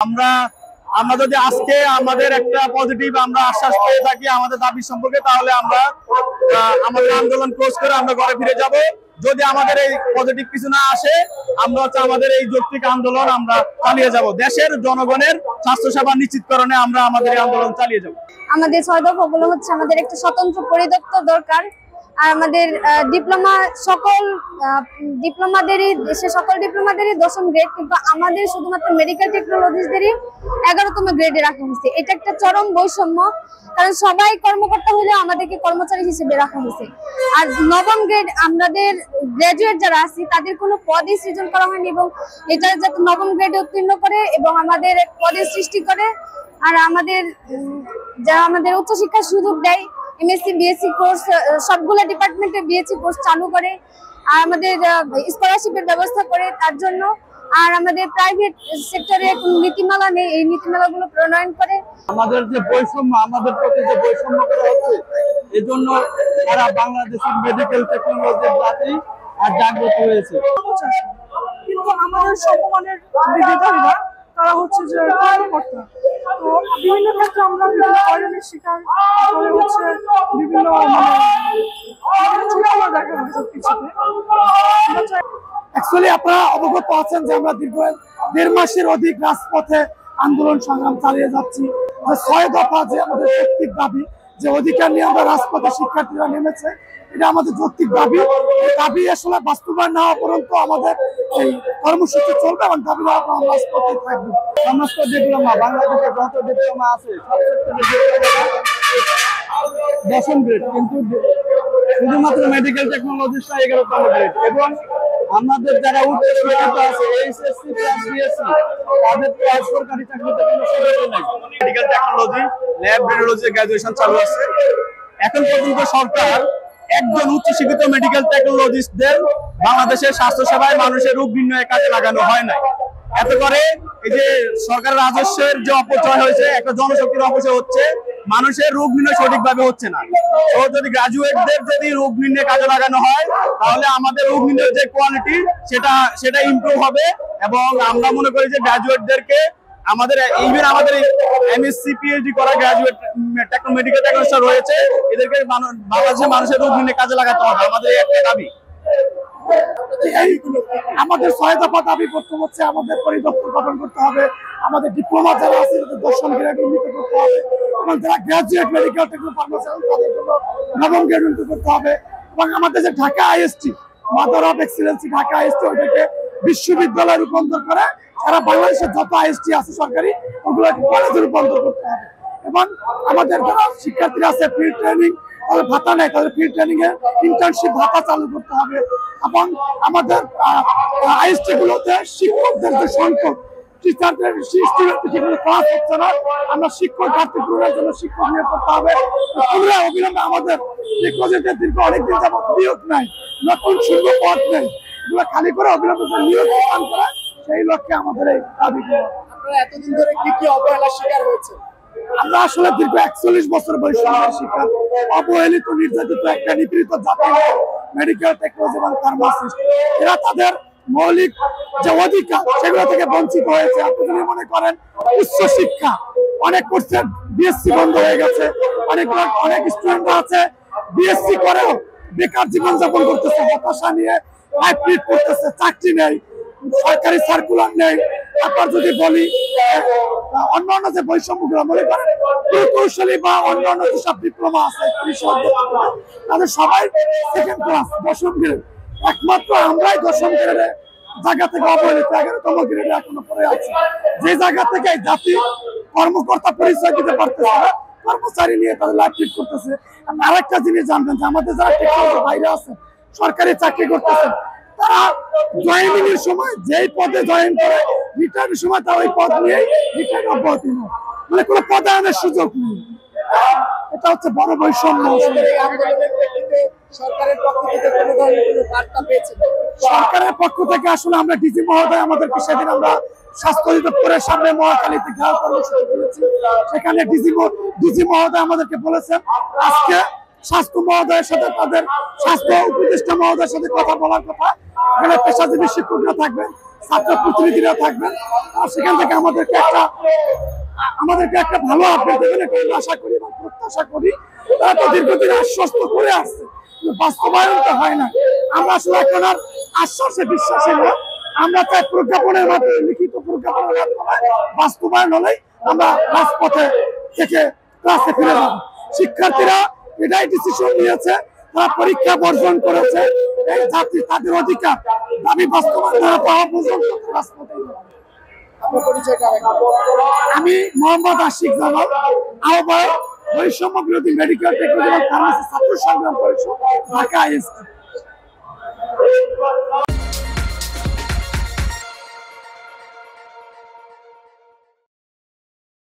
আমরা আমরা যদি আজকে আমাদের একটা পজিটিভ আমরা আশ্বাস পেয়ে থাকি আমাদের দাবি সম্পর্কে, তাহলে আমরা আমাদের আন্দোলন ক্লোজ করে আমরা ঘরে ফিরে যাব। যদি আমাদের এই পজিটিভ কিছু না আসে, আমরা হচ্ছে আমাদের এই যৌক্তিক আন্দোলন আমরা চালিয়ে যাব। দেশের জনগণের স্বাস্থ্যসেবা নিশ্চিতকরণে আমরা আমাদের এই আন্দোলন চালিয়ে যাব। আমাদের 6 দফাগুলো হচ্ছে আমাদের একটা স্বতন্ত্র পরিদপ্তর দরকার, আর আমাদের ডিপ্লোমা সকল ডিপ্লোমাদেরই দেশে সকল ডিপ্লোমাদেরই 10ম গ্রেড, কিন্তু আমাদের শুধুমাত্র মেডিকেল টেকনোলজিসদেরই 11তম গ্রেডে রাখা হয়েছে। এটা একটা চরম বৈষম্য, কারণ সবাই কর্মকর্তা হলে আমাদেরকে কর্মচারী হিসেবে রাখা হয়েছে। আর 9ম গ্রেড আমাদের গ্রাজুয়েট যারা আছি তাদের কোনো পদই সৃজন করা হয়নি, এবং এটা যাতে 9ম গ্রেডে উত্তীর্ণ করে এবং আমাদের পদের সৃষ্টি করে। আর আমাদের যারা আমাদের উচ্চশিক্ষার সুযোগ দেয়, এমএসসি বিএসসি কোর্স সবগুলো ডিপার্টমেন্টে বিএসসি কোর্স চালু করে, আর আমাদের স্কলারশিপের ব্যবস্থা করে তার জন্য। আর আমাদের প্রাইভেট সেক্টরে কোনো নীতিমালা নেই, এই নীতিমালাগুলো প্রণয়ন করে। আমাদের যে বৈষম্য, আমাদের প্রতি যে বৈষম্য করা হচ্ছে, এজন্য সারা বাংলাদেশের মেডিকেল টেকনোলজির জাতি আর জাগ্রত হয়েছে। কিন্তু আমাদের সমমানের বিধারীরা তারা হচ্ছে যে কর্মকর্তা, তো বিভিন্ন ক্ষেত্রে আমরা বিভিন্ন হয়রানির শিকার করে হচ্ছে বিভিন্ন ছোটখাটো দেখা হয় সবকিছুতে। অ্যাকচুয়ালি আপনারা অবগত আছেন যে আমরা দীর্ঘ 1.5 মাসের অধিক রাজপথে আন্দোলন সংগ্রাম চালিয়ে যাচ্ছি। যে 6 দফা যে আমাদের যৌক্তিক দাবি, যে অধিকার নিয়ে আমরা রাজপথে শিক্ষার্থীরা নেমেছে, এটা আমাদের যৌক্তিক দাবি। এই দাবি আসলে বাস্তবায়ন না হওয়া পর্যন্ত আমাদের এই কর্মসূচি চলবে এবং দাবি না আমরা রাজপথে থাকবো। সমস্ত ডিপ্লোমা, বাংলাদেশের যত ডিপ্লোমা আছে সব 10ম গ্রেড, কিন্তু শুধুমাত্র মেডিকেল টেকনোলজিটা 11তম গ্রেড। এবং আমাদের যারা উচ্চশিক্ষিত আছে এইচএসসি প্লাস বিএসসি, তাদের তো সরকারি চাকরিতে কোনো সুযোগ নেই। Medical technology lab radiology graduation চালু আছে। এখন পর্যন্ত সরকার একজন উচ্চশিক্ষিত মেডিকেল টেকনোলজিস্টদের বাংলাদেশের স্বাস্থ্যসেবায় মানুষের রোগ নির্ণয়ের কাজে লাগানো হয় নাই। এত করে এই যে সরকারের রাজস্বের যে অপচয় হয়েছে, একটা জনশক্তির অপচয় হচ্ছে, মানুষের রোগ নির্ণয় সঠিকভাবে হচ্ছে না। তো যদি গ্রাজুয়েটদের যদি রোগ নির্ণয় কাজে লাগানো হয়, তাহলে আমাদের রোগ নির্ণয়ের যে কোয়ালিটি সেটা ইমপ্রুভ হবে। এবং আমরা মনে করি যে গ্রাজুয়েটদেরকে আমাদের ইভেন আমাদের এমএসসি পিএইচডি করা গ্রাজুয়েট মেডিকেল টেকনোলজিস্ট রয়েছে, এদেরকে বাংলাদেশের মানুষের রোগ নির্ণয় কাজে লাগাতে হবে। আমাদের একটা দাবি। আমাদের 6 দফা দাবি প্রথম হচ্ছে আমাদের পরিদপ্তর গঠন করতে হবে, আমাদের ডিপ্লোমা যারা আছে তাদের 10ম গ্রেড উন্নীত করতে হবে, এবং যারা গ্রাজুয়েট মেডিকেল টেকনোলজি তাদের জন্য 9ম গ্রেড উন্নীত করতে হবে। এবং আমাদের যে Dhaka IST, mother of excellency Dhaka IST, ওইটাকে বিশ্ববিদ্যালয়ে রূপান্তর করে সারা বাংলাদেশের যত আইএসটি আছে সরকারি, ওগুলোকে কলেজে রূপান্তর করতে হবে। এবং আমাদের যারা শিক্ষার্থীরা আছে ফিল্ড ট্রেনিং, তাদের ভাতা নেই, তাদের ফিল্ড ট্রেনিং এর ইন্টার্নশিপ ভাতা চালু করতে হবে। এবং আমাদের আইএসটি গুলোতে শিক্ষকদের যে সংকট, টিচারদের স্টুডেন্টদের ক্লাস হচ্ছে না, আমরা শিক্ষক ঘাটতি পূরণের জন্য শিক্ষক নিয়োগ করতে হবে। অবিলম্বে আমাদের টেকনোলজিতে দীর্ঘ অনেকদিন যাবত নিয়োগ নাই, নতুন শূন্য পদ নেই, এগুলো খালি করে অবিলম্বে নিয়োগ প্রদান করা, সেই লক্ষ্যে আমাদের এই দাবিগুলো। আপনারা এতদিন ধরে কি কি অবহেলার শিকার হয়েছে? আমরা আসলে দীর্ঘ 41 বছর বৈষম্যের শিকার, অবহেলিত নির্যাতিত একটা নিপীড়িত জাতি মেডিকেল টেকনোলজি এবং ফার্মাসিস্ট। এরা তাদের মৌলিক যে অধিকার সেগুলো থেকে বঞ্চিত হয়েছে। আপনি যদি মনে করেন উচ্চ শিক্ষা অনেক কোর্সের বিএসসি বন্ধ হয়ে গেছে, অনেক স্টুডেন্ট আছে বিএসসি করেও বেকার জীবনযাপন করতেছে, হতাশা নিয়ে লাইফ লিড করতেছে, চাকরি নেই, সরকারি সার্কুলার নেই। আপনার যদি বলি অন্যান্য যে বৈষম্যগুলো মনে করেন প্রকৌশলী বা অন্যান্য যেসব ডিপ্লোমা আছে তাদের সবাই 2nd ক্লাস 10ম গ্রেড, একমাত্র আমরাই 10ম গ্রেডে জায়গা থেকে অবহেলিত 11তম গ্রেডে এখনো পড়ে আছে। যে জায়গা থেকে জাতি কর্মকর্তা পরিচয় দিতে পারতেছে না, কর্মচারী নিয়ে তাদের লাইফ লিড করতেছে। আরেকটা জিনিস জানবেন যে আমাদের যারা টেকনোলজি বাইরে আছে, সরকারি চাকরি করতেছে, তারা জয়েনিং এর সময় যেই পদে জয়েন করে রিটার্নের সময় তারা ওই পদ নিয়ে রিটার্ন অব্যাহতি নেয়, মানে কোনো পদায়নের সুযোগ নেই। এটা হচ্ছে বড় বৈষম্য। সরকারের পক্ষ থেকে কোনো ধরনের কোনো বার্তা পেয়েছেন? সরকারের পক্ষ থেকে আসলে আমরা ডিজি মহোদয় আমাদেরকে সেদিন আমরা স্বাস্থ্য অধিদপ্তরের সামনে মহাখালীতে ঘেরাও কর্মসূচি করেছি। সেখানে ডিজি মহোদয় আমাদেরকে বলেছেন আজকে স্বাস্থ্য মহোদয়ের সাথে, তাদের স্বাস্থ্য উপদেষ্টা মহোদয়ের সাথে কথা বলার কথা, এখানে পেশাজীবী শিক্ষকরা থাকবেন, ছাত্র প্রতিনিধিরা থাকবেন। আর সেখান থেকে আমাদেরকে একটা ভালো আপডেট দেবেন, একটা আশা করি এবং প্রত্যাশা করি। তারা তো দীর্ঘদিন আশ্বস্ত করে আসছে, কিন্তু বাস্তবায়ন তো হয় না। আমরা আসলে এখন আর আশ্বাসে বিশ্বাসে না, আমরা চাই প্রজ্ঞাপনের মাধ্যমে, লিখিত প্রজ্ঞাপনের মাধ্যমে বাস্তবায়ন হলেই আমরা রাজপথে থেকে ক্লাসে ফিরে যাব। শিক্ষার্থীরা এটাই ডিসিশন নিয়েছে, তারা পরীক্ষা বর্জন করেছে। এই জাতি তাদের অধিকার দাবি বাস্তবায়ন না পাওয়া পর্যন্ত রাজপথে। আমি মোহাম্মদ আশিক জামাল, আহ্বায়ক বৈষম্য বিরোধী মেডিকেল টেকনোলজি এবং ফার্মেসি ছাত্র সংগ্রাম পরিষদ, ঢাকা IST।